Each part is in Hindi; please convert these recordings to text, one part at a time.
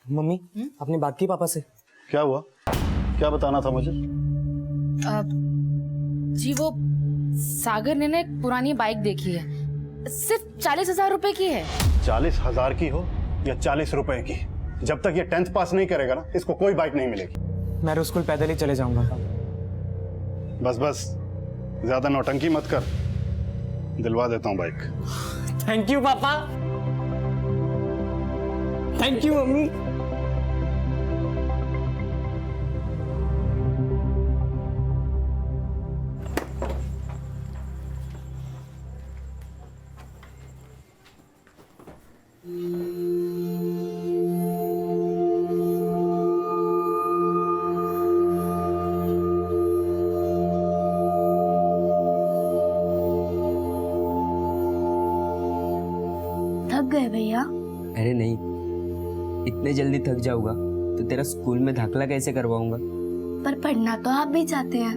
मम्मी आपने बात की पापा से? क्या हुआ? क्या बताना था मुझे? जी वो सागर ने ना एक पुरानी बाइक देखी है, सिर्फ 40,000 रुपए की है। 40,000 की हो या 40 रुपए की, जब तक ये 10th पास नहीं करेगा ना, इसको कोई बाइक नहीं मिलेगी। मैं रोज स्कूल पैदल ही चले जाऊंगा। बस बस, ज्यादा नौटंकी मत कर, दिलवा देता हूँ बाइक। थैंक यू पापा। Thank you mummy. थक गए भैया? अरे नहीं, इतने जल्दी थक जाऊंगा तो तेरा स्कूल में दाखला कैसे करवाऊंगा? पर पढ़ना तो आप भी चाहते हैं।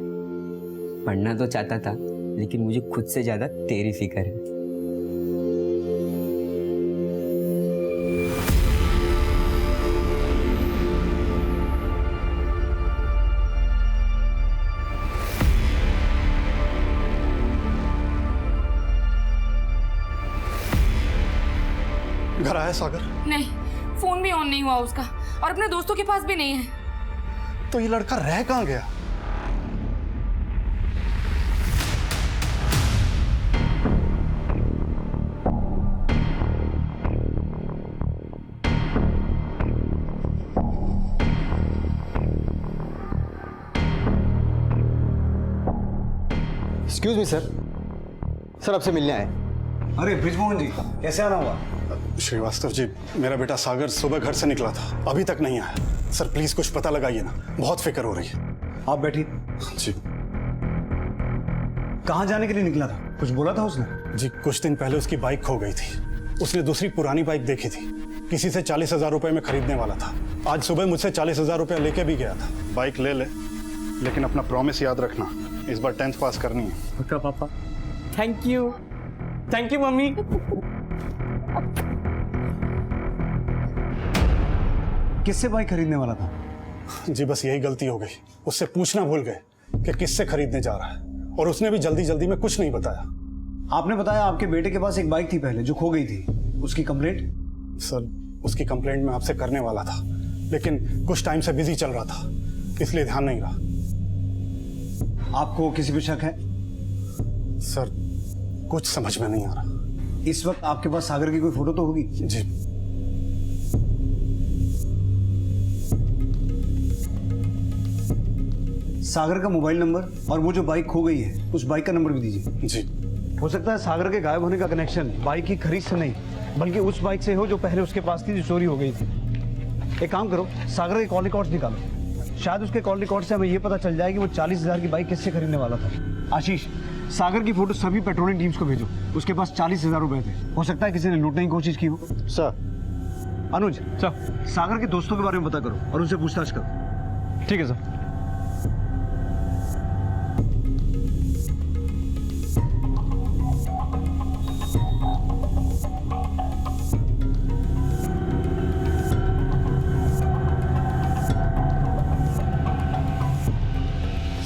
पढ़ना तो चाहता था, लेकिन मुझे खुद से ज्यादा तेरी फिक्र है। घर आया सागर? नहीं, फोन भी ऑन नहीं हुआ उसका और अपने दोस्तों के पास भी नहीं है। तो ये लड़का रह कहाँ गया? एक्सक्यूज मी सर, आपसे मिलने आए। अरे ब्रिजमोहन जी, कैसे आना हुआ? श्रीवास्तव जी, मेरा बेटा सागर सुबह घर से निकला था, अभी तक नहीं आया। सर प्लीज कुछ पता लगाइए ना, बहुत फिक्र हो रही है। आप बैठिए। जी कहाँ जाने के लिए निकला था? कुछ बोला था उसने? जी, कुछ दिन पहले उसकी बाइक खो गई थी। उसने दूसरी पुरानी बाइक देखी थी, किसी से 40,000 रुपए में खरीदने वाला था। आज सुबह मुझसे 40,000 रुपया लेके भी गया था। बाइक ले ले, लेकिन अपना प्रॉमिस याद रखना, इस बार 10th पास करनी है। पक्का पापा। Thank you mummy. किससे बाइक खरीदने वाला था? जी बस यही गलती हो गई, उससे पूछना भूल गए कि किससे खरीदने जा रहा है, और उसने भी जल्दी जल्दी में कुछ नहीं बताया। आपने बताया आपके बेटे के पास एक बाइक थी पहले जो खो गई थी, उसकी कंप्लेंट? सर उसकी कंप्लेंट मैं आपसे करने वाला था, लेकिन कुछ टाइम से बिजी चल रहा था, इसलिए ध्यान नहीं रहा। आपको किसी पे शक है? सर कुछ समझ में नहीं आ रहा। इस वक्त आपके पास सागर की कोई फोटो तो होगी? जी सागर का मोबाइल नंबर और वो जो बाइक खो गई है उस बाइक का नंबर भी दीजिए। जी। हो सकता है सागर के गायब होने का कनेक्शन बाइक की खरीद से नहीं, बल्कि उस बाइक से हो जो पहले उसके पास थी, जो चोरी हो गई थी। एक काम करो, सागर के कॉल रिकॉर्ड्स निकालो, शायद उसके कॉल रिकॉर्ड से हमें ये पता चल जाए कि वो 40,000 की बाइक किससे खरीदने वाला था। आशीष, सागर की फोटो सभी पेट्रोलिंग टीम्स को भेजो, उसके पास 40,000 रुपए थे, हो सकता है किसी ने लूटने की कोशिश की हो। सर। अनुज सर, सागर के दोस्तों के बारे में पता करो और उनसे पूछताछ करो। ठीक है सर।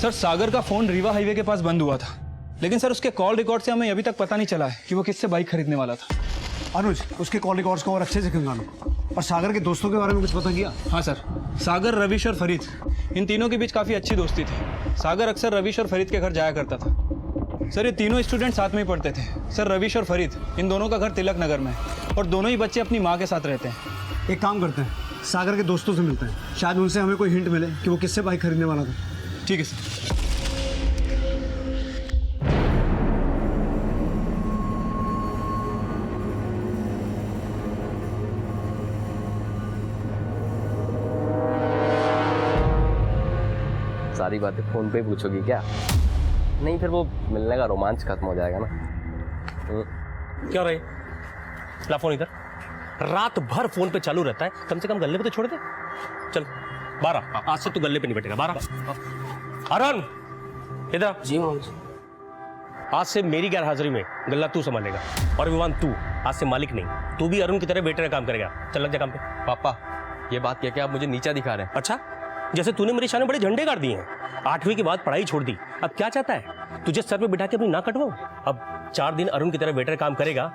सर सागर का फोन रीवा हाईवे के पास बंद हुआ था, लेकिन सर उसके कॉल रिकॉर्ड से हमें अभी तक पता नहीं चला है कि वो किससे बाइक खरीदने वाला था। अनुज, उसके कॉल रिकॉर्ड्स को और अच्छे से खंगालो। और सागर के दोस्तों के बारे में कुछ पता किया? हाँ सर, सागर, रविश और फरीद, इन तीनों के बीच काफ़ी अच्छी दोस्ती थी। सागर अक्सर रविश और फरीद के घर जाया करता था। सर ये तीनों स्टूडेंट साथ में ही पढ़ते थे। सर रविश और फरीद, इन दोनों का घर तिलक नगर में है और दोनों ही बच्चे अपनी माँ के साथ रहते हैं। एक काम करते हैं, सागर के दोस्तों से मिलते हैं, शायद उनसे हमें कोई हिंट मिले कि वो किससे बाइक खरीदने वाला था। ठीक है सर। सारी बातें फोन पे ही पूछोगी क्या? नहीं फिर वो मिलने का रोमांच खत्म हो जाएगा ना। क्या रहे? ला फोन इधर। रात भर फोन पे चालू रहता है, कम से कम गल्ले पे तो छोड़ दे। चल 12, आज से तू गल्ले पे नहीं बैठेगा। 12 अरुण इधर। जी मामा जी। आज से मेरी गैर हाजिरी में गल्ला तू संभालेगा, और विवान तू आज से मालिक नहीं, तू भी अरुण की तरह वेटर का काम करेगा। चल लग जा काम पे। पापा ये बात कह के आप मुझे नीचा दिखा रहे हैं। अच्छा, जैसे तूने मेरे सामने बड़े झंडे गाड़ दिए हैं। 8वीं के बाद पढ़ाई छोड़ दी, अब क्या चाहता है? तुझे सर पे बिठा के अपनी नाक कटवाऊं? अब 4 दिन अरुण की तरह वेटर काम करेगा,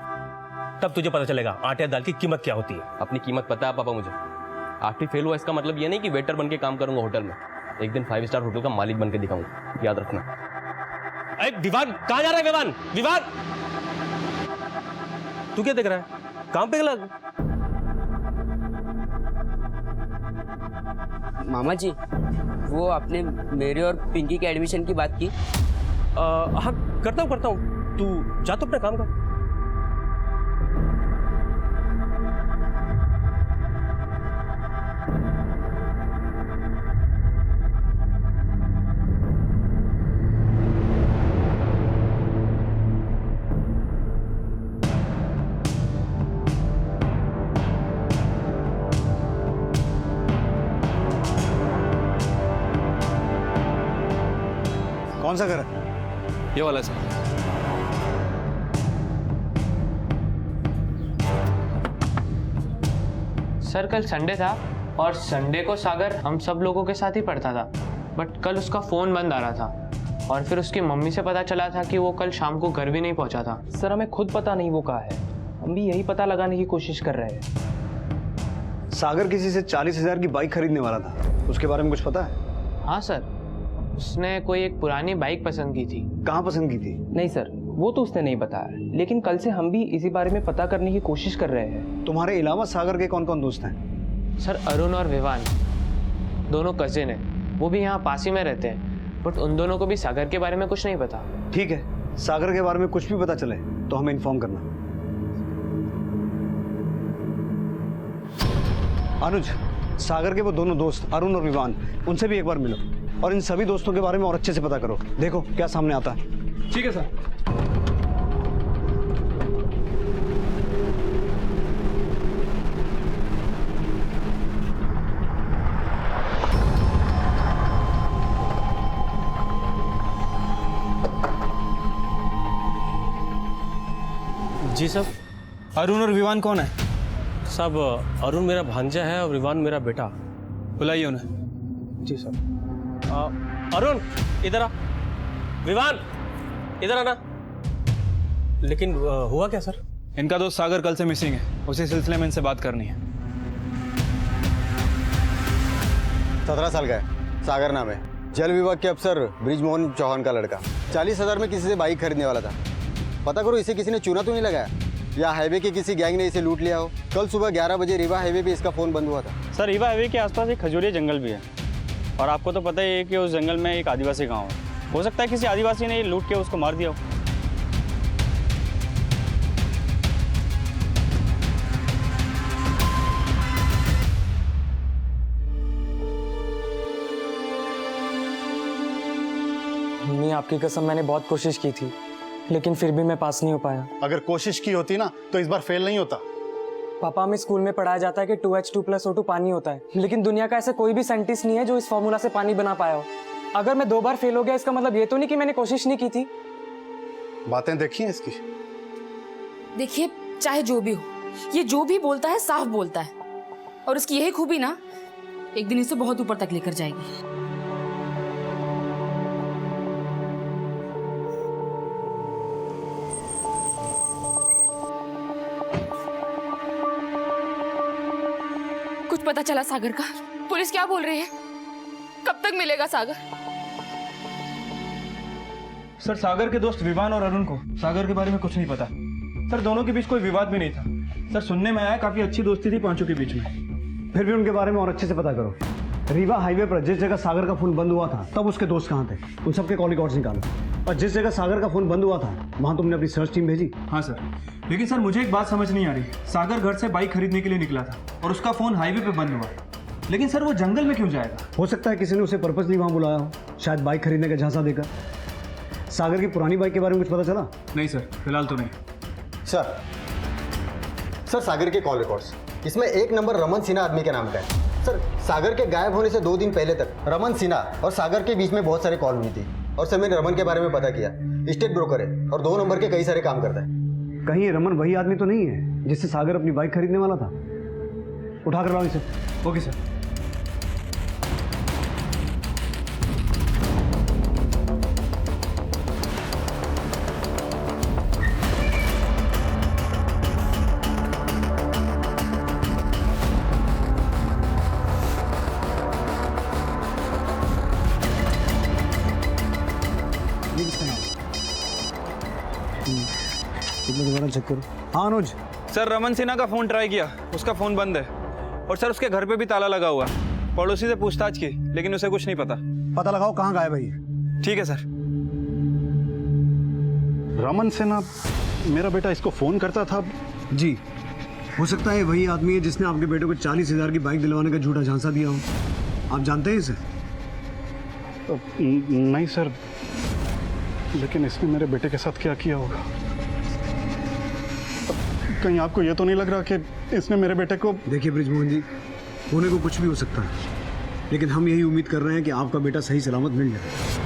तब तुझे पता चलेगा आटे दाल की कीमत क्या होती है। अपनी कीमत पता है पापा मुझे। 8वीं फेल हुआ इसका मतलब ये नहीं कि वेटर बन के काम करूंगा होटल में। एक दिन 5 स्टार होटल का मालिक बन के दिखाऊंगा, याद रखना। अरे विवान, कहाँ जा रहा है विवान? विवान, तू क्या देख रहा है? काम पे लग। मामा जी, वो आपने मेरे और पिंकी के एडमिशन की बात की? हाँ, करता हूँ। तू जा तो अपना काम कर। कौन सा घर है? ये वाला सर। सर कल संडे था और संडे को सागर हम सब लोगों के साथ ही पढ़ता था, बट कल उसका फ़ोन बंद आ रहा था और फिर उसकी मम्मी से पता चला था कि वो कल शाम को घर भी नहीं पहुंचा था। सर हमें खुद पता नहीं वो कहाँ है, हम भी यही पता लगाने की कोशिश कर रहे हैं। सागर किसी से 40,000 की बाइक खरीदने वाला था, उसके बारे में कुछ पता है? हाँ सर, उसने कोई एक पुरानी बाइक पसंद की थी। कहाँ पसंद की थी? नहीं सर, वो तो उसने नहीं बताया, लेकिन कल से हम भी इसी बारे में पता करने की कोशिश कर रहे हैं। तुम्हारे अलावा सागर के कौन कौन दोस्त हैं? सर अरुण और विवान दोनों कजिन हैं, वो भी यहाँ पास ही में रहते हैं, बट उन दोनों को भी सागर के बारे में कुछ नहीं पता। ठीक है, सागर के बारे में कुछ भी पता चले तो हमें इन्फॉर्म करना। अनुज, सागर के वो दोनों दोस्त अरुण और विवान, उनसे भी एक बार मिलो और इन सभी दोस्तों के बारे में और अच्छे से पता करो। देखो क्या सामने आता है। ठीक है सर। जी साहब। अरुण और विवान कौन है? साहब, अरुण मेरा भांजा है और विवान मेरा बेटा। बुलाइए उन्हें। जी साहब। अरुण इधर आ। विवान इधर आना। लेकिन हुआ क्या सर? इनका दोस्त सागर कल से मिसिंग है, उसी सिलसिले में इनसे बात करनी है। 17 साल का है, सागर नाम है, जल विभाग के अफसर ब्रिजमोहन चौहान का लड़का। 40,000 में किसी से बाइक खरीदने वाला था। पता करो इसे किसी ने चूना तो नहीं लगाया, या हाईवे के किसी गैंग ने इसे लूट लिया हो। कल सुबह 11 बजे रीवा हाईवे पे इसका फ़ोन बंद हुआ था। सर, रीवा हाईवे के आसपास एक खजूरिया जंगल भी है और आपको तो पता ही है कि उस जंगल में एक आदिवासी गांव है। हो सकता है किसी आदिवासी ने लूट के उसको मार दिया हो। मम्मी, आपकी कसम, मैंने बहुत कोशिश की थी, लेकिन फिर भी मैं पास नहीं हो पाया। अगर कोशिश की होती ना तो इस बार फेल नहीं होता। पापा, हमें स्कूल में पढ़ाया जाता है कि 2H2+O2 पानी होता है, लेकिन दुनिया का ऐसा कोई भी साइंटिस्ट नहीं है जो इस फॉर्मूला से पानी बना पाया हो। अगर मैं 2 बार फेल हो गया, इसका मतलब ये तो नहीं कि मैंने कोशिश नहीं की थी। बातें देखी हैं इसकी। देखिए, चाहे जो भी हो, ये जो भी बोलता है साफ बोलता है, और उसकी यही खूबी ना एक दिन इसे बहुत ऊपर तक लेकर जाएगी। कुछ पता चला सागर का? पुलिस क्या बोल रही है? कब तक मिलेगा सागर? सर, सागर के दोस्त विवान और अरुण को सागर के बारे में कुछ नहीं पता। सर, दोनों के बीच कोई विवाद भी नहीं था। सर, सुनने में आया काफी अच्छी दोस्ती थी पांचों के बीच में। फिर भी उनके बारे में और अच्छे से पता करो। रीवा हाईवे पर जिस जगह सागर का फोन बंद हुआ था, तब उसके दोस्त कहाँ थे? उन सबके कॉल रिकॉर्ड्स निकालो। और जिस जगह सागर का फोन बंद हुआ था, वहां तुमने अपनी सर्च टीम भेजी? हाँ सर, लेकिन सर मुझे एक बात समझ नहीं आ रही। सागर घर से बाइक खरीदने के लिए निकला था और उसका फोन हाईवे पे बंद हुआ, लेकिन सर वो जंगल में क्यों जाएगा? हो सकता है किसी ने उसे पर्पसली वहां बुलाया हो, शायद बाइक खरीदने का झांसा देकर। सागर की पुरानी बाइक के बारे में कुछ पता चला? नहीं सर, फिलहाल तो नहीं। सर सागर के कॉल रिकॉर्ड्स, इसमें एक नंबर रमन सिन्हा आदमी के नाम का है। सर, सागर के गायब होने से 2 दिन पहले तक रमन सिन्हा और सागर के बीच में बहुत सारे कॉल हुई थी। और सर, मैंने रमन के बारे में पता किया, स्टेट ब्रोकर है और 2 नंबर के कई सारे काम करता है। कहीं रमन वही आदमी तो नहीं है जिससे सागर अपनी बाइक खरीदने वाला था? उठा कर लाओ इसे। Okay sir. ये किसका नाम है? दोबारा चेक करो। हाँ अनुज। सर रमन सिन्हा का फ़ोन ट्राई किया, उसका फ़ोन बंद है। और सर उसके घर पे भी ताला लगा हुआ। पड़ोसी से पूछताछ की लेकिन उसे कुछ नहीं पता लगाओ कहाँ गायब है ये। ठीक है सर। रमन सिन्हा, मेरा बेटा इसको फ़ोन करता था। जी, हो सकता है वही आदमी है जिसने आपके बेटे को 40,000 की बाइक दिलवाने का झूठा झांसा दिया हो। आप जानते हैं इसे? नहीं सर, लेकिन इसने मेरे बेटे के साथ क्या किया होगा? कहीं आपको ये तो नहीं लग रहा कि इसने मेरे बेटे को... देखिए बृजमोहन जी, होने को कुछ भी हो सकता है, लेकिन हम यही उम्मीद कर रहे हैं कि आपका बेटा सही सलामत मिल जाए।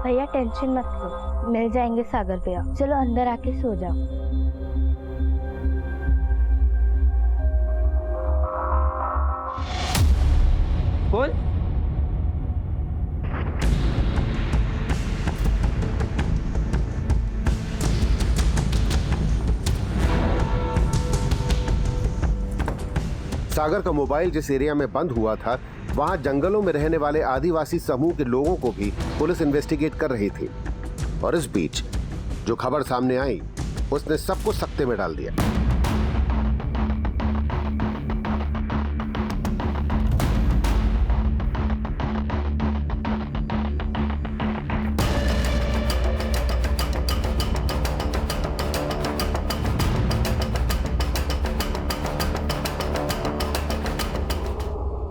भैया टेंशन मत लो, मिल जाएंगे सागर भैया। चलो अंदर आके सो जाओ। कौन? सागर का मोबाइल जिस एरिया में बंद हुआ था, वहां जंगलों में रहने वाले आदिवासी समूह के लोगों को भी पुलिस इन्वेस्टिगेट कर रही थी। और इस बीच जो खबर सामने आई उसने सबको सख्ते में डाल दिया।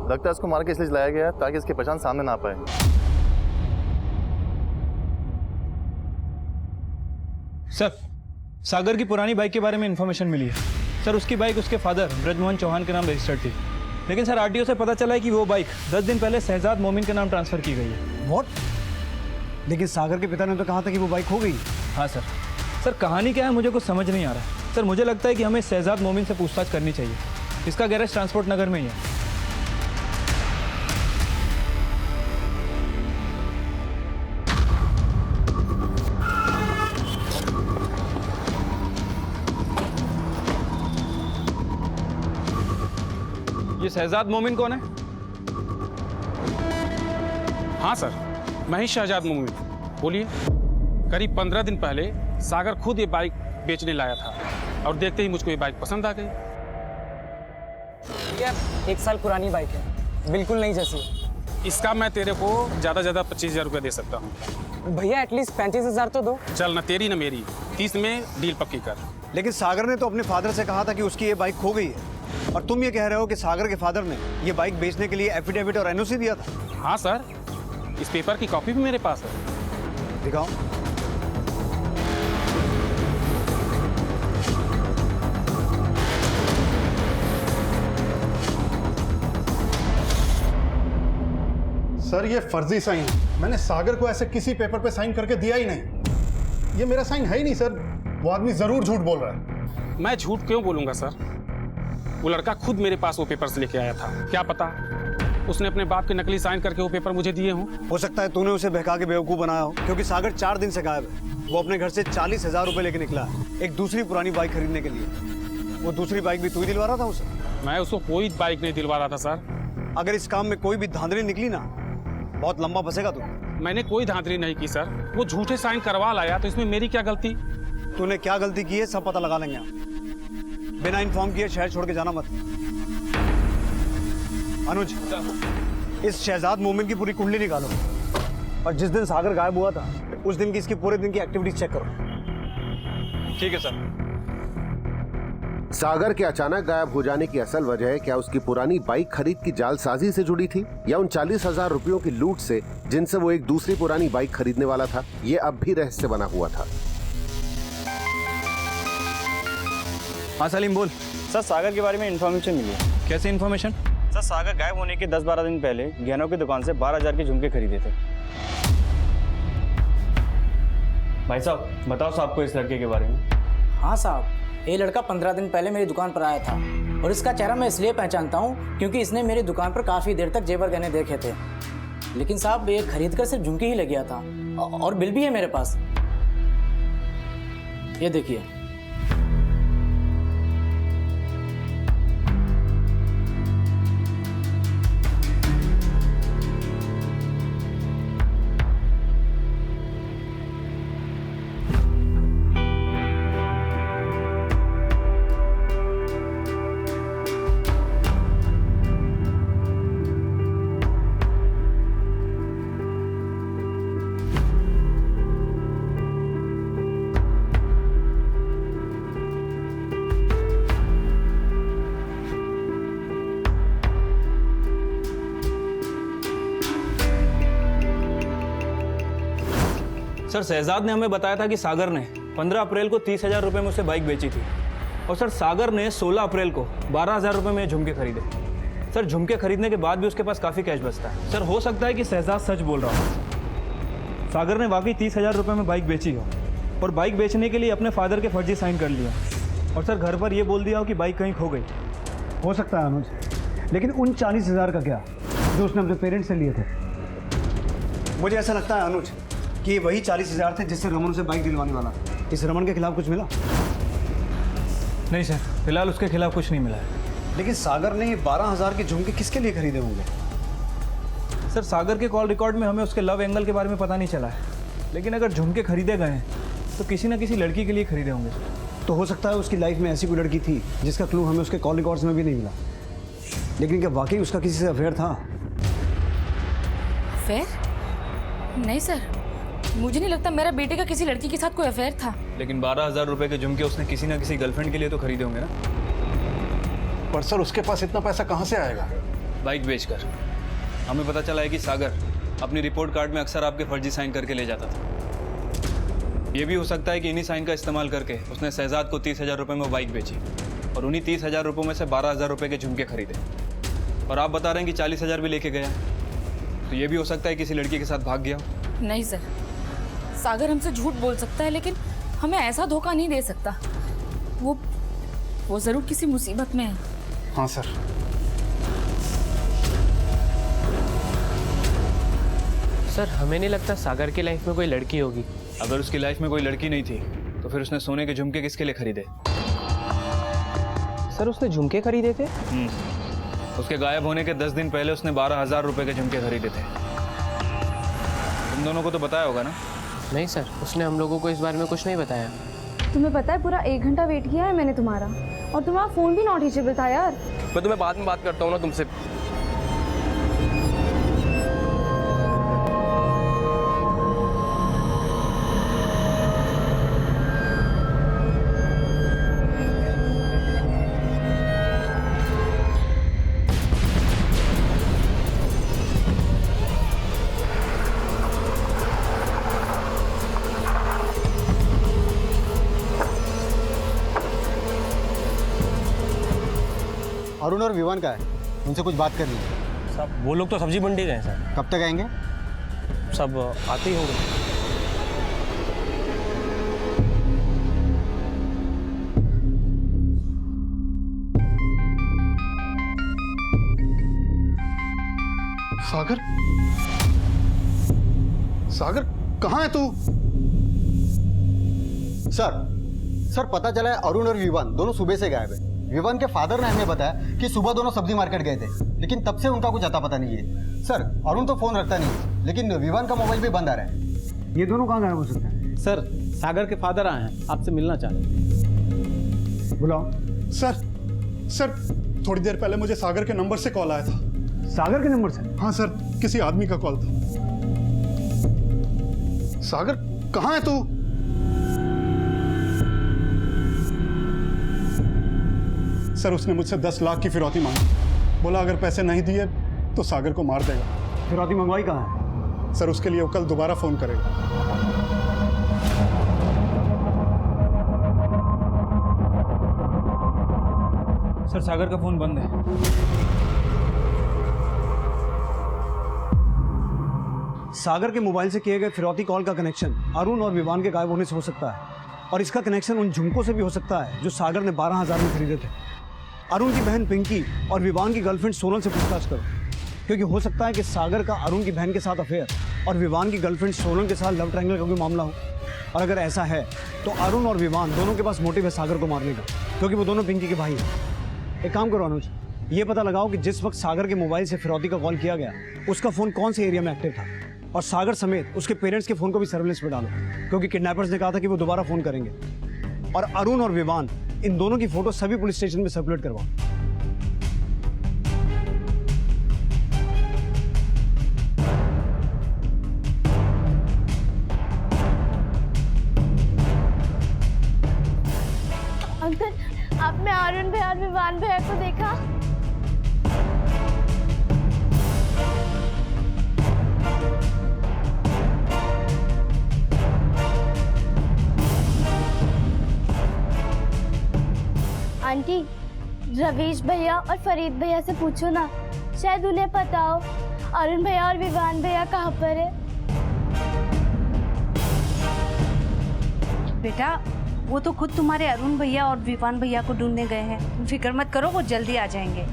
लगता है इसको मार के इसलिए लाया गया ताकि इसकी पहचान सामने ना पाए। सर सागर की पुरानी बाइक के बारे में इंफॉर्मेशन मिली है। सर उसकी बाइक उसके फादर ब्रजमोहन चौहान के नाम रजिस्टर्ड थी, लेकिन सर आरटीओ से पता चला है कि वो बाइक 10 दिन पहले शहजाद मोमिन के नाम ट्रांसफर की गई है। व्हाट? लेकिन सागर के पिता ने तो कहा था कि वो बाइक खो गई। हाँ सर। सर कहानी क्या है मुझे कुछ समझ नहीं आ रहा है। सर मुझे लगता है कि हमें शहजाद मोमिन से पूछताछ करनी चाहिए। इसका गैरेज ट्रांसपोर्ट नगर में ही है। ये शहजाद मोमिन कौन है? हाँ सर, मैं ही शहजाद मोमिन। बोलिए। करीब 15 दिन पहले सागर खुद ये बाइक बेचने लाया था और देखते ही मुझको ये बाइक पसंद आ गई। यार 1 साल पुरानी बाइक है, बिल्कुल नहीं जैसी। इसका मैं तेरे को ज़्यादा 25,000 रुपये दे सकता हूँ। भैया एटलीस्ट 35,000 तो दो। चल ना तेरी ना मेरी, 30 में डील पक्की कर। लेकिन सागर ने तो अपने फादर से कहा था कि उसकी ये बाइक खो गई है, और तुम ये कह रहे हो कि सागर के फादर ने ये बाइक बेचने के लिए एफिडेविट और एनओसी दिया था। हाँ सर, इस पेपर की कॉपी भी मेरे पास है। दिखाओ। सर ये फर्जी साइन है। मैंने सागर को ऐसे किसी पेपर पे साइन करके दिया ही नहीं। ये मेरा साइन है ही नहीं सर। वो आदमी जरूर झूठ बोल रहा है। मैं झूठ क्यों बोलूंगा सर? वो लड़का खुद मेरे पास वो पेपर्स लेके आया था। क्या पता उसने अपने बाप के नकली साइन करके वो पेपर मुझे दिए हों। हो सकता है तूने उसे बहका के बेवकूफ़ बनाया हो, क्योंकि सागर 4 दिन से गायब है। वो अपने घर से 40,000 रुपए लेके निकला है एक दूसरी पुरानी बाइक खरीदने के लिए। वो दूसरी बाइक भी तू ही दिलवा रहा था उसे? मैं उसको कोई बाइक नहीं दिलवा रहा था सर। अगर इस काम में कोई भी धांधली निकली ना, बहुत लंबा फंसेगा तू। मैंने कोई धांधली नहीं की सर। वो झूठे साइन करवा लाया तो इसमें मेरी क्या गलती? तूने क्या गलती की है सब पता लगा लेंगे हम। बिना इन्फॉर्म किए शहर छोड़ के जाना मत। अनुज, इस शहजाद मोमिन की पूरी कुंडली निकालो, और जिस दिन सागर गायब हुआ था उस दिन की इसकी पूरे दिन की एक्टिविटीज चेक करो। ठीक है सर। सागर के अचानक गायब हो जाने की असल वजह क्या उसकी पुरानी बाइक खरीद की जालसाजी से जुड़ी थी, या उन 40,000 रुपयों की लूट से जिनसे वो एक दूसरी पुरानी बाइक खरीदने वाला था? ये अब भी रहस्य बना हुआ था। हाँ सलीम बोल। सर सागर के बारे में इन्फॉर्मेशन मिली है। कैसी इन्फॉर्मेशन? सर सागर गायब होने के 10-12 दिन पहले गहनों की दुकान से 12,000 के झुमके खरीदे थे। भाई साहब बताओ साहब को इस लड़के के बारे में। हाँ साहब, ये लड़का 15 दिन पहले मेरी दुकान पर आया था और इसका चेहरा मैं इसलिए पहचानता हूँ क्योंकि इसने मेरी दुकान पर काफ़ी देर तक जेवर गहने देखे थे। लेकिन साहब ये खरीद कर सिर्फ झुमकी ही ले गया था और बिल भी है मेरे पास, ये देखिए। सर शहजाद ने हमें बताया था कि सागर ने 15 अप्रैल को 30,000 रुपये में उसे बाइक बेची थी और सर सागर ने 16 अप्रैल को 12,000 रुपये में झुमके खरीदे। सर झुमके खरीदने के बाद भी उसके पास काफ़ी कैश बचता है। सर हो सकता है कि शहजाद सच बोल रहा हो, सागर ने वाकई 30,000 रुपये में बाइक बेची हो और बाइक बेचने के लिए अपने फादर के फर्जी साइन कर लिया और सर घर पर ये बोल दिया हो कि बाइक कहीं खो गई। हो सकता है अनुज, लेकिन उन 40,000 का क्या जो उसने अपने पेरेंट्स से लिए थे? मुझे ऐसा लगता है अनुज कि ये वही 40,000 थे जिससे रमन से बाइक दिलवाने वाला। इस रमन के खिलाफ कुछ मिला? नहीं सर, फिलहाल उसके खिलाफ कुछ नहीं मिला है। लेकिन सागर ने ये 12,000 के झुमके किसके लिए खरीदे होंगे? सर सागर के कॉल रिकॉर्ड में हमें उसके लव एंगल के बारे में पता नहीं चला है, लेकिन अगर झुमके खरीदे गए हैं तो किसी न किसी लड़की के लिए खरीदे होंगे। तो हो सकता है उसकी लाइफ में ऐसी कोई लड़की थी जिसका क्लू हमें उसके कॉल रिकॉर्ड्स में भी नहीं मिला। लेकिन क्या वाकई उसका किसी से अफेयर था? अफेयर? नहीं सर, मुझे नहीं लगता मेरा बेटे का किसी लड़की के साथ कोई अफेयर था। लेकिन 12,000 रुपये के झुमके उसने किसी न किसी गर्लफ्रेंड के लिए तो खरीदे होंगे ना। पर सर उसके पास इतना पैसा कहाँ से आएगा? बाइक बेचकर। हमें पता चला है कि सागर अपनी रिपोर्ट कार्ड में अक्सर आपके फर्जी साइन करके ले जाता था। ये भी हो सकता है कि इन्हीं साइन का इस्तेमाल करके उसने शहजाद को 30,000 रुपये में बाइक बेची और उन्हीं 30,000 रुपये में से 12,000 रुपये के झुमके खरीदे। और आप बता रहे हैं कि 40,000 भी लेके गया, तो ये भी हो सकता है किसी लड़की के साथ भाग गया। नहीं सर, सागर हमसे झूठ बोल सकता है लेकिन हमें ऐसा धोखा नहीं दे सकता। वो जरूर किसी मुसीबत में है। हाँ सर। सर हमें नहीं लगता सागर की लाइफ में कोई लड़की होगी। अगर उसकी लाइफ में कोई लड़की नहीं थी तो फिर उसने सोने के झुमके किसके लिए खरीदे? सर उसने झुमके खरीदे थे? उसके गायब होने के 10 दिन पहले उसने 12,000 रुपये के झुमके खरीदे थे। तुम दोनों को तो बताया होगा ना? नहीं सर, उसने हम लोगों को इस बारे में कुछ नहीं बताया। तुम्हें पता है पूरा 1 घंटा वेट किया है मैंने तुम्हारा, और तुम्हारा फ़ोन भी नॉट रीचेबल था यार। मैं तुम्हें बाद में बात करता हूँ ना तुमसे। अरुण और विवान का है, उनसे कुछ बात करनी है। सब वो लोग तो सब्जी मंडी गए सर। कब तक आएंगे? सब आते ही होंगे। सागर? सागर कहाँ है तू? सर पता चला है अरुण और विवान दोनों सुबह से गायब है। विवान के फादर ने हमें बताया कि सुबह दोनों सब्जी मार्केट गए थे, लेकिन तब से उनका कुछ अता पता नहीं है। सर अरुण तो फोन रखता नहीं है, लेकिन विवान का मोबाइल भी बंद आ रहा है। ये दोनों कहाँ गायब हो सकते हैं? सर सागर के फादर आए हैं, आपसे मिलना चाहते हैं। बुलाओ। सर थोड़ी देर पहले मुझे सागर के नंबर से कॉल आया था। सागर के नंबर से? हाँ सर, किसी आदमी का कॉल था। सागर कहाँ है तू? सर उसने मुझसे 10 लाख की फिरौती मांगी। बोला अगर पैसे नहीं दिए तो सागर को मार देगा। फिरौती मंगवाई कहाँ है? सर उसके लिए वो कल दोबारा फ़ोन करेगा। सर सागर का फ़ोन बंद है। सागर के मोबाइल से किए गए फिरौती कॉल का कनेक्शन अरुण और विवान के गायब होने से हो सकता है, और इसका कनेक्शन उन झुमकों से भी हो सकता है जो सागर ने 12,000 में खरीदे थे। अरुण की बहन पिंकी और विवान की गर्लफ्रेंड सोनल से पूछताछ करो, क्योंकि हो सकता है कि सागर का अरुण की बहन के साथ अफेयर और विवान की गर्लफ्रेंड सोनल के साथ लव ट्रायंगल का कोई मामला हो। और अगर ऐसा है तो अरुण और विवान दोनों के पास मोटिव है सागर को मारने का, क्योंकि वो दोनों पिंकी के भाई हैं। एक काम करो अनुज, ये पता लगाओ कि जिस वक्त सागर के मोबाइल से फिरौती का कॉल किया गया उसका फ़ोन कौन से एरिया में एक्टिव था, और सागर समेत उसके पेरेंट्स के फ़ोन को भी सर्विलेंस में डालो, क्योंकि किडनैपर्स ने कहा था कि वो दोबारा फ़ोन करेंगे। और अरुण और विवान इन दोनों की फोटो सभी पुलिस स्टेशन में सर्कुलेट करवाओ। अंकल, आपने अरुण भैया और विवान भैया को देखा? आंटी, रवीश भैया और फरीद भैया से पूछो ना, शायद उन्हें पता हो अरुण भैया और विवान भैया कहाँ पर है। बेटा, वो तो खुद तुम्हारे अरुण भैया और विवान भैया को ढूंढने गए हैं, तुम फिक्र मत करो, वो जल्दी आ जाएंगे।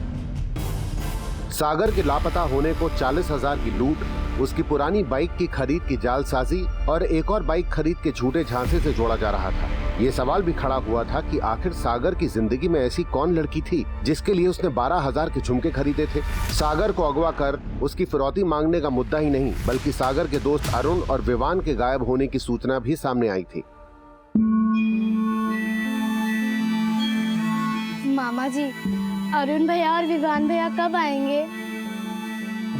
सागर के लापता होने को 40,000 की लूट, उसकी पुरानी बाइक की खरीद की जालसाजी और एक और बाइक खरीद के झूठे झांसे से जोड़ा जा रहा था। ये सवाल भी खड़ा हुआ था कि आखिर सागर की जिंदगी में ऐसी कौन लड़की थी जिसके लिए उसने 12,000 के झुमके खरीदे थे। सागर को अगवा कर उसकी फिरौती मांगने का मुद्दा ही नहीं, बल्कि सागर के दोस्त अरुण और विवान के गायब होने की सूचना भी सामने आई थी। मामा जी, अरुण भैया और विवान भैया कब आएंगे?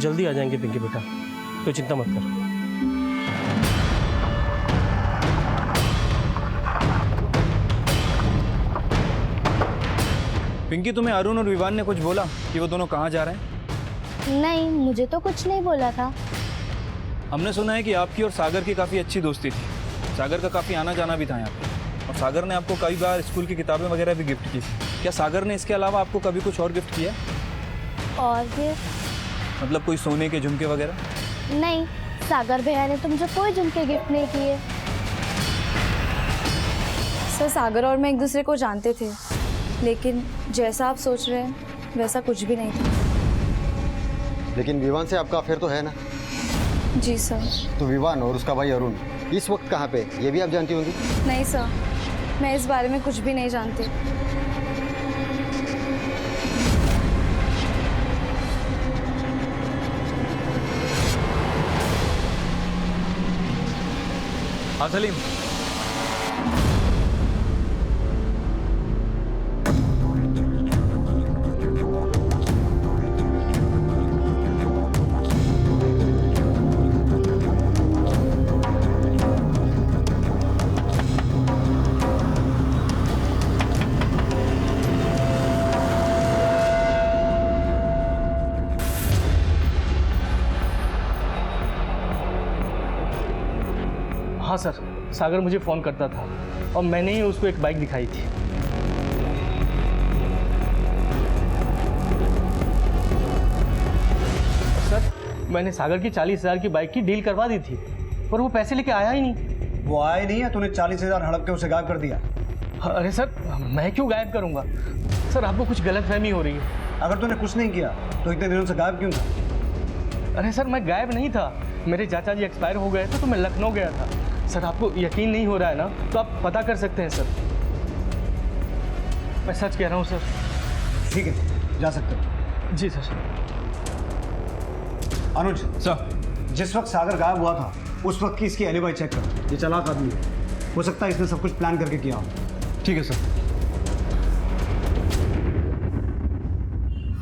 जल्दी आ जाएंगे पिंकी बेटा, तो चिंता मत कर। पिंकी, तुम्हें अरुण और विवान ने कुछ बोला कि वो दोनों कहाँ जा रहे हैं? नहीं, मुझे तो कुछ नहीं बोला था। हमने सुना है कि आपकी और सागर की काफ़ी अच्छी दोस्ती थी, सागर का काफ़ी आना जाना भी था यहाँ पे, और सागर ने आपको कई बार स्कूल की किताबें वगैरह भी गिफ्ट की। क्या सागर ने इसके अलावा आपको कभी कुछ और गिफ्ट किया? और फिर? मतलब कोई सोने के झुमके वगैरह? नहीं, सागर भैया ने तो मुझे कोई झुमके गिफ्ट नहीं किए। सर, सागर और मैं एक दूसरे को जानते थे, लेकिन जैसा आप सोच रहे हैं वैसा कुछ भी नहीं था। लेकिन विवान से आपका अफेयर तो है ना? जी सर। तो विवान और उसका भाई अरुण इस वक्त कहाँ पे, ये भी आप जानती होंगी? नहीं सर, मैं इस बारे में कुछ भी नहीं जानती। हाँ सलीम, हाँ सर, सागर मुझे फ़ोन करता था और मैंने ही उसको एक बाइक दिखाई थी। सर, मैंने सागर की 40,000 की बाइक की डील करवा दी थी, पर वो पैसे लेके आया ही नहीं। वो आया ही नहीं है, तूने 40,000 हड़प के उसे गायब कर दिया। अरे सर, मैं क्यों गायब करूंगा? सर, आपको कुछ गलतफहमी हो रही है। अगर तूने कुछ नहीं किया तो इतने दिनों से गायब क्यों था? अरे सर, मैं गायब नहीं था, मेरे चाचा जी एक्सपायर हो गए थे तो मैं लखनऊ गया था। सर, आपको यकीन नहीं हो रहा है ना, तो आप पता कर सकते हैं सर। मैं सच कह रहा हूँ सर। ठीक है, जा सकते हो। जी सर। अनुज सर, जिस वक्त सागर गायब हुआ था उस वक्त की इसकी एलिबाई चेक करो। ये चालाक आदमी है, हो सकता है इसने सब कुछ प्लान करके किया हो। ठीक है सर।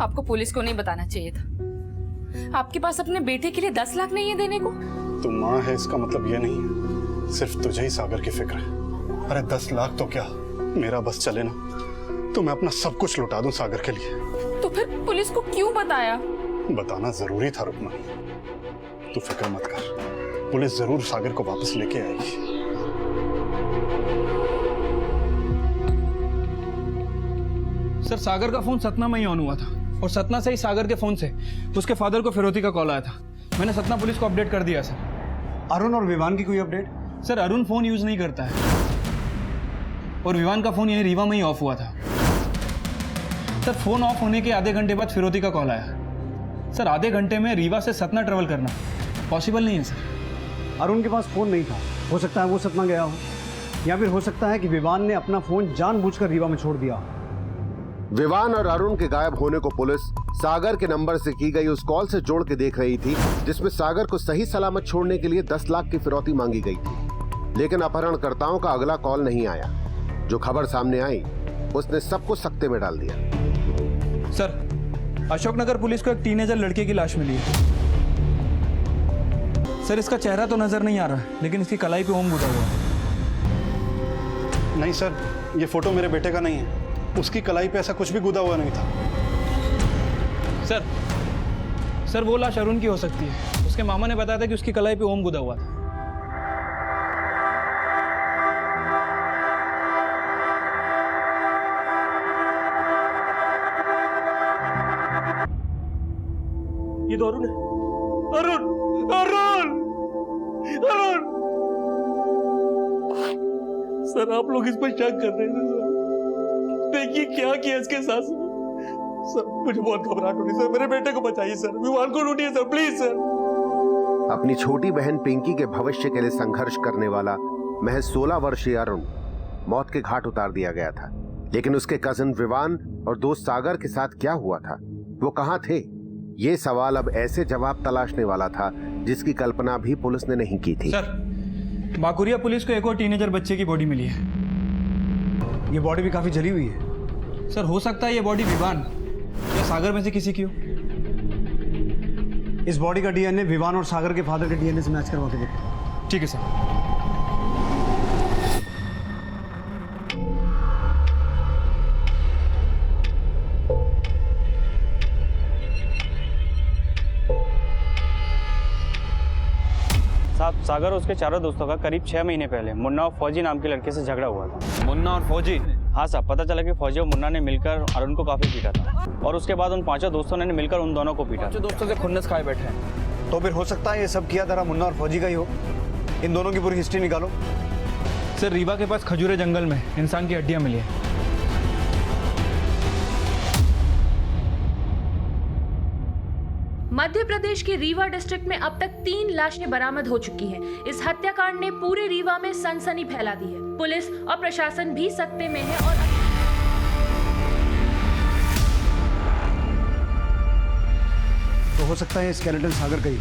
आपको पुलिस को नहीं बताना चाहिए था। आपके पास अपने बेटे के लिए 10 लाख नहीं है देने को? तू माँ है इसका मतलब ये नहीं है सिर्फ तुझे ही सागर की फिक्र है। अरे 10 लाख तो क्या, मेरा बस चले ना तो मैं अपना सब कुछ लुटा दूं सागर के लिए। तो फिर पुलिस को क्यों बताया? बताना जरूरी था रुकना। तू फिक्र मत कर, पुलिस जरूर सागर को वापस लेके आएगी। सर सागर का फोन सतना में ही ऑन हुआ था और सतना से ही सागर के फोन से उसके फादर को फिरौती का कॉल आया था। मैंने सतना पुलिस को अपडेट कर दिया सर। अरुण और विवान की कोई update? Sir Arun phone use नहीं करता है और विवान का फोन यही रीवा में ही ऑफ हुआ था। सर फोन ऑफ होने के आधे घंटे बाद फिरौती का कॉल आया। सर आधे घंटे में रीवा से सतना ट्रेवल करना पॉसिबल नहीं है सर। अरुण के पास फोन नहीं था, हो सकता है वो सतना गया हो, या फिर हो सकता है कि विवान ने अपना फोन जानबूझकर रीवा में छोड़ दिया। विवान और अरुण के गायब होने को पुलिस सागर के नंबर से की गई उस कॉल से जोड़ के देख रही थी, जिसमें सागर को सही सलामत छोड़ने के लिए 10 लाख की फिरौती मांगी गई थी। लेकिन अपहरणकर्ताओं का अगला कॉल नहीं आया। जो खबर सामने आई उसने सबको सकते में डाल दिया। सर अशोकनगर पुलिस को एक टीनेजर लड़के की लाश मिली है। सर इसका चेहरा तो नजर नहीं आ रहा, लेकिन इसकी कलाई पे ओम गुदा हुआ है। नहीं सर, ये फोटो मेरे बेटे का नहीं है। उसकी कलाई पे ऐसा कुछ भी गुदा हुआ नहीं था। सर वो लाश अरुण की हो सकती है। उसके मामा ने बताया था कि उसकी कलाई पे ओम गुदा हुआ था। ये तो अरुण है। अरुण अरुण अरुण सर आप लोग इस पर शक कर रहे थे सर। देखिए क्या किया इसके साथ सर। मुझे बहुत घबराहट हो रही सर। मेरे बेटे को बचाइए सर, विवान को ढूंढिए सर, प्लीज सर। अपनी छोटी बहन पिंकी के भविष्य के लिए संघर्ष करने वाला महज 16 वर्षीय अरुण मौत के घाट उतार दिया गया था। लेकिन उसके कजिन विवान और दोस्त सागर के साथ क्या हुआ था, वो कहां थे? ये सवाल अब ऐसे जवाब तलाशने वाला था जिसकी कल्पना भी पुलिस ने नहीं की थी। सर बाकुरिया पुलिस को एक और टीनेजर बच्चे की बॉडी मिली है। ये बॉडी भी काफी जली हुई है। सर हो सकता है ये बॉडी विवान या सागर में से किसी की हो। इस बॉडी का डीएनए विवान और सागर के फादर के डीएनए से मैच करवा के देखो। ठीक है सर। साहब सागर और उसके चारों दोस्तों का करीब 6 महीने पहले मुन्ना और फौजी नाम के लड़के से झगड़ा हुआ था। मुन्ना और फौजी? हाँ साहब, पता चला कि फौजी और मुन्ना ने मिलकर अरुण को काफी पीटा था और उसके बाद उन 5 दोस्तों ने मिलकर उन दोनों को पीटा। 5 दोस्तों से खुन्नस खाए बैठे हैं। तो फिर हो सकता है ये सब किया धरा मुन्ना और फौजी का ही हो। इन दोनों की पूरी हिस्ट्री निकालो। सर रीवा के पास खजूरे जंगल में इंसान की हड्डियां मिली है। मध्य प्रदेश के रीवा डिस्ट्रिक्ट में अब तक 3 लाशें बरामद हो चुकी हैं। इस हत्याकांड ने पूरे रीवा में सनसनी फैला दी है। पुलिस और प्रशासन भी सकते में है और तो हो सकता है स्केलेटन सागर का ही।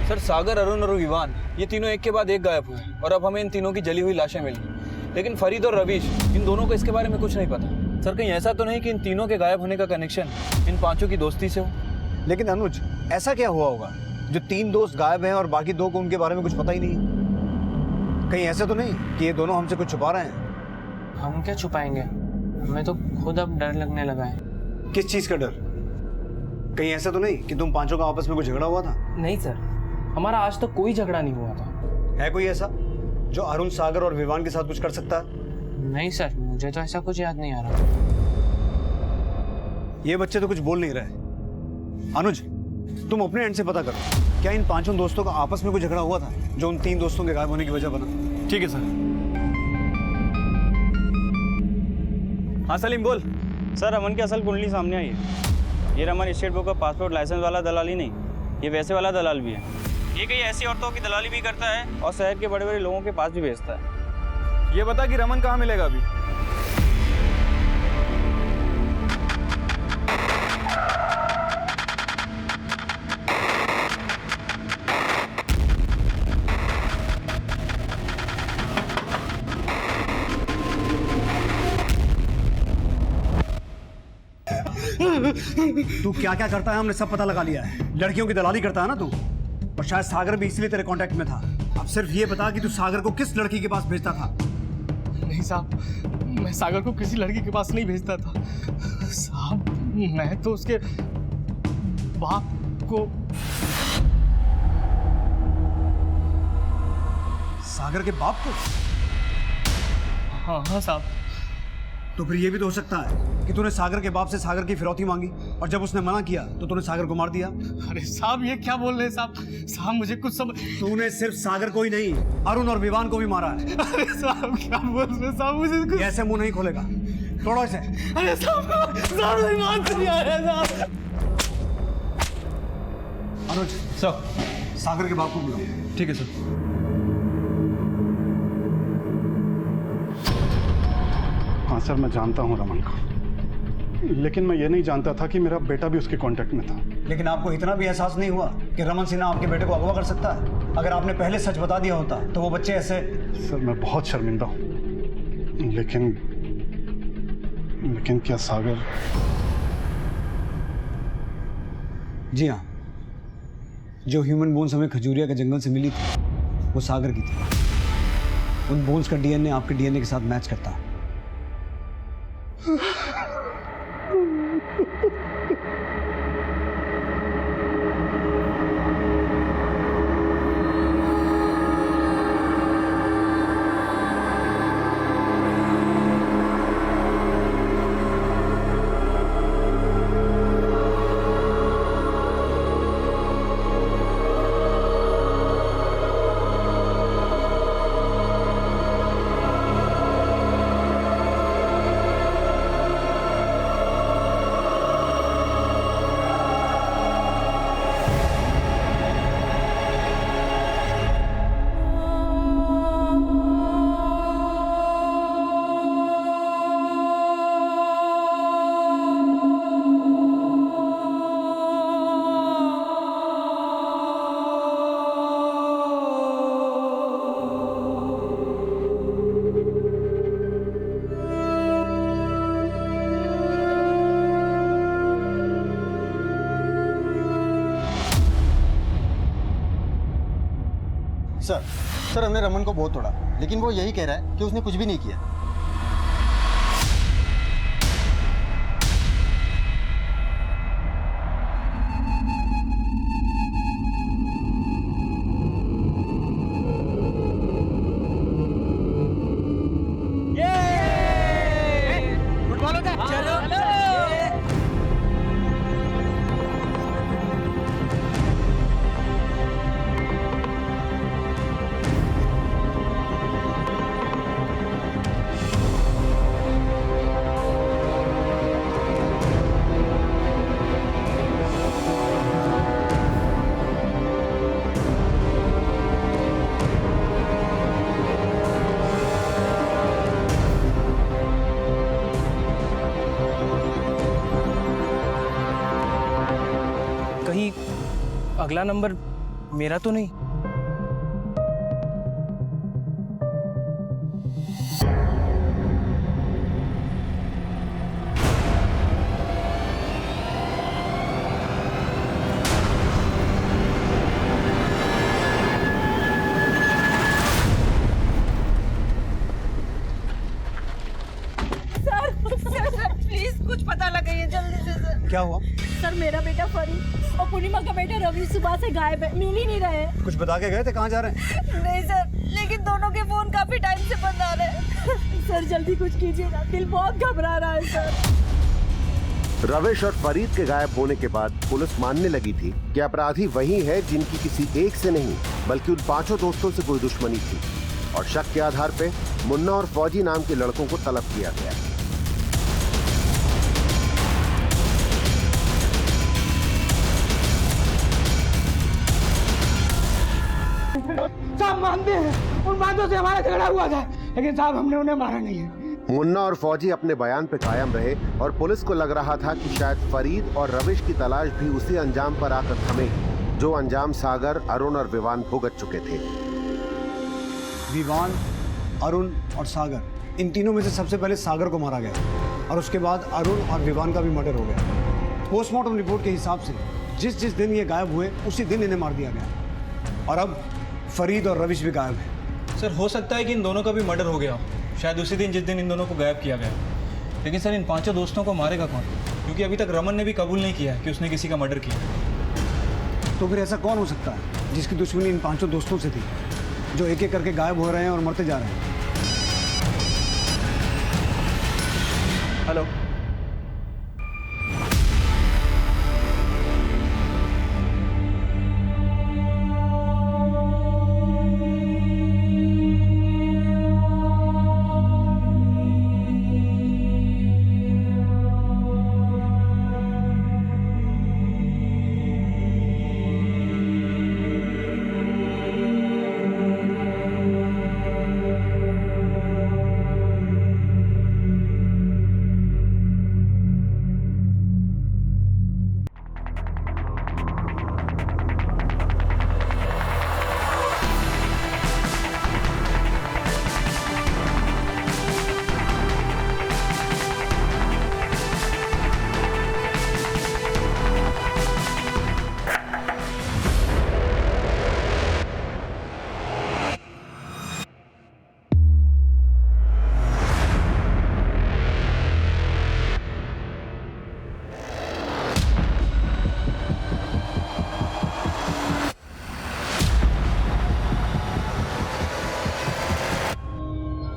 सर सागर, अरुण और विवान ये तीनों एक के बाद एक गायब हुए और अब हमें इन तीनों की जली हुई लाशें मिली। लेकिन फरीद और रवीश, इन दोनों को इसके बारे में कुछ नहीं पता। सर कहीं ऐसा तो नहीं कि इन तीनों के गायब होने का कनेक्शन इन 5 की दोस्ती से हो? लेकिन अनुज, ऐसा क्या हुआ होगा जो 3 दोस्त गायब हैं और बाकी 2 को उनके बारे में कुछ पता ही नहीं? कहीं ऐसा तो नहीं कि ये दोनों हमसे कुछ छुपा रहे हैं? हम क्या छुपाएंगे, हमें तो खुद अब डर लगने लगा है। किस चीज का डर? कहीं ऐसा तो नहीं कि तुम 5 का आपस में कुछ झगड़ा हुआ था? नहीं सर, हमारा आज तक कोई झगड़ा नहीं हुआ था। है कोई ऐसा जो अरुण, सागर और विवान के साथ कुछ कर सकता है? नहीं सर, मुझे तो ऐसा कुछ याद नहीं आ रहा। ये बच्चे तो कुछ बोल नहीं रहे। अनुज, तुम अपने एंड से पता करो, क्या इन 5 दोस्तों का आपस में कोई झगड़ा हुआ था जो उन 3 दोस्तों के गायब होने की वजह बना? ठीक है सर। हाँ सलीम बोल। सर रमन की असल कुंडली सामने आई है। ये रमन स्टेट बुक का पासपोर्ट लाइसेंस वाला दलाल ही नहीं, ये वैसे वाला दलाल भी है। ये कई ऐसी औरतों की दलाली भी करता है और शहर के बड़े बड़े लोगों के पास भी भेजता है। ये बता कि रमन कहाँ मिलेगा अभी? तू क्या क्या करता है हमने सब पता लगा लिया है। लड़कियों की दलाली करता है ना तू, और शायद सागर भी इसलिए तेरे कांटेक्ट में था। अब सिर्फ ये बता कि तू सागर को किस लड़की के पास भेजता था? नहीं साहब, मैं सागर को किसी लड़की के पास नहीं भेजता था साहब। मैं तो उसके बाप को। सागर के बाप को? हाँ हाँ साहब। तो फिर ये भी तो हो सकता है कि तूने सागर के बाप से सागर की फिरौती मांगी और जब उसने मना किया तो तूने सागर को मार दिया। अरे साहब ये क्या बोल रहे हैं साहब? साहब मुझे कुछ समझ। तूने सिर्फ सागर को ही नहीं, अरुण और विवान को भी मारा है। अरे साहब क्या बोल रहे हैं साहब? मुझे कुछ... ऐसे मुंह नहीं खोलेगा, तोड़ो इसे। अरे साहब नहीं आ रहे साहब। अनुज सर, सागर के बाप को बुलाओ। ठीक है सर। हाँ सर, मैं जानता हूँ रमन को, लेकिन मैं ये नहीं जानता था कि मेरा बेटा भी उसके कांटेक्ट में था। लेकिन आपको इतना भी एहसास नहीं हुआ कि रमन सिन्हा आपके बेटे को अगवा कर सकता है? अगर आपने पहले सच बता दिया होता तो वो बच्चे ऐसे। सर मैं बहुत शर्मिंदा हूँ, लेकिन क्या सागर? जी हाँ, जो ह्यूमन बोन्स हमें खजूरिया के जंगल से मिली थी वो सागर की थी। उन बोन्स का डीएनए आपके डीएनए के साथ मैच करता है। सर हमने रमन को बहुत तोड़ा, लेकिन वो यही कह रहा है कि उसने कुछ भी नहीं किया। कहीं अगला नंबर मेरा तो नहीं? प्लीज कुछ पता लगाइए जल्दी से सर। क्या हुआ? सर मेरा बेटा फरीद और पूर्णिमा का बेटा रवि सुबह से गायब है, मिल ही नहीं रहे। कुछ बता के गए थे कहाँ जा रहे हैं? नहीं सर, लेकिन दोनों के फोन काफी टाइम से बंद आ रहे हैं। सर जल्दी कुछ कीजिएगा, दिल बहुत घबरा रहा है सर। रविश और फरीद के गायब होने के बाद पुलिस मानने लगी थी कि अपराधी वही है जिनकी किसी एक से नहीं बल्कि उन 5 दोस्तों से कोई दुश्मनी थी, और शक के आधार पे मुन्ना और फौजी नाम के लड़कों को तलब किया गया। साहब मानते हैं उन बातों से हमारा झगड़ा हुआ था, लेकिन साहब हमने उन्हें मारा नहीं है। मुन्ना और फौजी अपने बयान पे कायम रहे और पुलिस को लग रहा था कि शायद फरीद और रविश की तलाश भी उसी अंजाम पर आकर थमे जो अंजाम सागर, अरुण और विवान भुगत चुके थे। विवान, अरुण और सागर, इन तीनों में से सबसे पहले सागर को मारा गया और उसके बाद अरुण और विवान का भी मर्डर हो गया। पोस्टमार्टम रिपोर्ट के हिसाब से जिस दिन ये गायब हुए उसी दिन इन्हें मार दिया गया, और अब फरीद और रविश भी गायब है। सर हो सकता है कि इन दोनों का भी मर्डर हो गया। शायद उसी दिन जिस दिन इन दोनों को गायब किया गया। लेकिन सर इन 5 दोस्तों को मारेगा कौन? क्योंकि अभी तक रमन ने भी कबूल नहीं किया है कि उसने किसी का मर्डर किया। तो फिर ऐसा कौन हो सकता है जिसकी दुश्मनी इन 5 दोस्तों से थी, जो एक एक करके गायब हो रहे हैं और मरते जा रहे हैं? हेलो,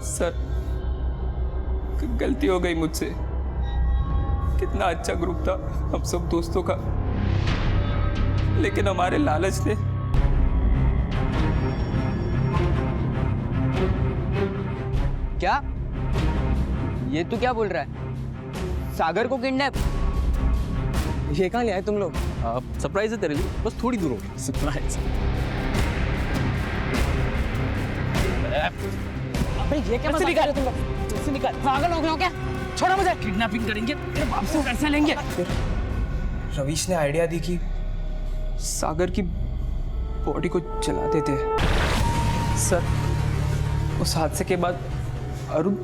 सर गलती हो गई मुझसे। कितना अच्छा ग्रुप था हम सब दोस्तों का, लेकिन हमारे लालच ने क्या? ये तू क्या बोल रहा है? सागर को किडनैप? ये कहाँ ले आए तुम लोग? सरप्राइज है तेरे लिए, बस थोड़ी दूर होगी। सरप्राइज। अबे ये क्या मजाक कर रहे हो तुम लोग? जल्दी निकाल। पागल हो गए हो क्या? छोड़ो मुझे। किडनैपिंग करेंगे, तेरे बाप से पैसे लेंगे। रवीश ने आइडिया दी कि सागर की बॉडी को जलाते थे। सर उस हादसे के बाद अरुण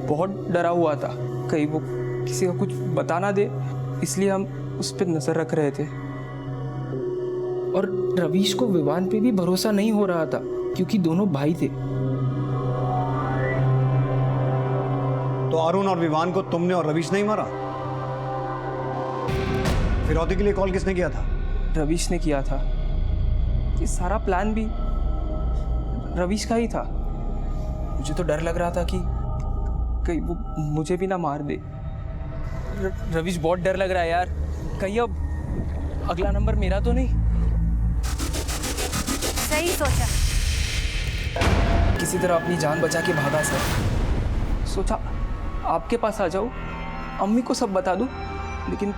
बहुत डरा हुआ था, कहीं वो किसी को कुछ बता ना दे, इसलिए हम उस पर नजर रख रहे थे। और रवीश को विवान पे भी भरोसा नहीं हो रहा था क्योंकि दोनों भाई थे। तो अरुण और विवान को तुमने और रवीश नहीं मारा? फिरौती के लिए कॉल किसने किया था? रवीश ने किया था। ये सारा प्लान भी रवीश का ही था। मुझे तो डर लग रहा था कि कहीं वो मुझे भी ना मार दे। रवीश बहुत डर लग रहा है यार, कहीं अब अगला नंबर मेरा तो नहीं। सही सोचा। किसी तरह अपनी जान बचा के भागा सर। सोचा आपके पास आ जाऊं, अम्मी को सब बता दूं, लेकिन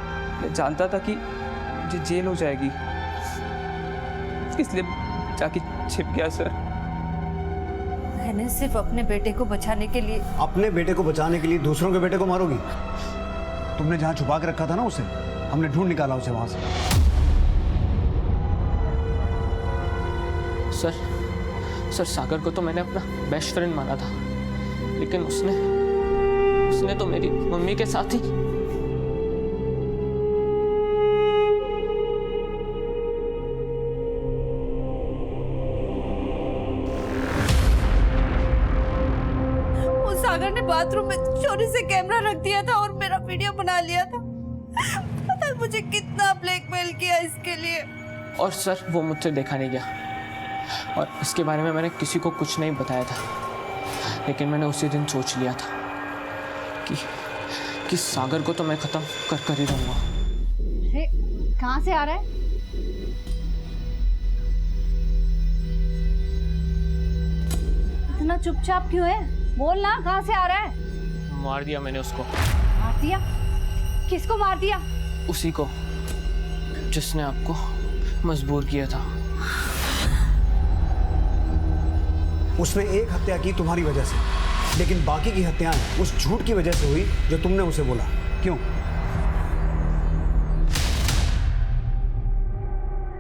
मैं जानता था कि मुझे जेल हो जाएगी, इसलिए जाके छिप गया सर। मैंने सिर्फ अपने बेटे को बचाने के लिए। अपने बेटे को बचाने के लिए दूसरों के बेटे को मारोगी? तुमने जहां छुपा के रखा था ना उसे, हमने ढूंढ निकाला उसे वहां से। सर सागर को तो मैंने अपना बेस्ट फ्रेंड माना था, लेकिन उसने तो मेरी मम्मी के साथ ही। वो सागर ने बाथरूम में चोरी से कैमरा रख दिया था और मेरा वीडियो बना लिया था। पता है मुझे कितना ब्लैकमेल किया इसके लिए। और सर वो मुझसे देखा नहीं गया, और इसके बारे में मैंने किसी को कुछ नहीं बताया था, लेकिन मैंने उसी दिन सोच लिया था कि सागर को तो मैं खत्म कर ही रहूंगा। कहाँ से आ रहा है? इतना चुपचाप क्यों है? बोल ना, कहाँ से आ रहा है? मार दिया मैंने उसको। मार दिया? किसको मार दिया? उसी को जिसने आपको मजबूर किया था। उसने एक हत्या की तुम्हारी वजह से, लेकिन बाकी की हत्याएं उस झूठ की वजह से हुई जो तुमने उसे बोला। क्यों?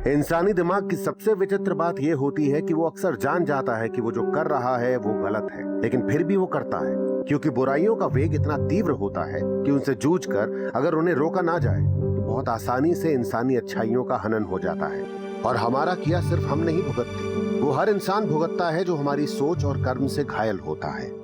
इंसानी दिमाग की सबसे विचित्र बात यह होती है कि वो अक्सर जान जाता है कि वो जो कर रहा है वो गलत है, लेकिन फिर भी वो करता है, क्योंकि बुराइयों का वेग इतना तीव्र होता है कि उनसे जूझकर अगर उन्हें रोका ना जाए तो बहुत आसानी से इंसानी अच्छाइयों का हनन हो जाता है। और हमारा किया सिर्फ हम नहीं भुगतते, वो हर इंसान भुगतता है जो हमारी सोच और कर्म से घायल होता है।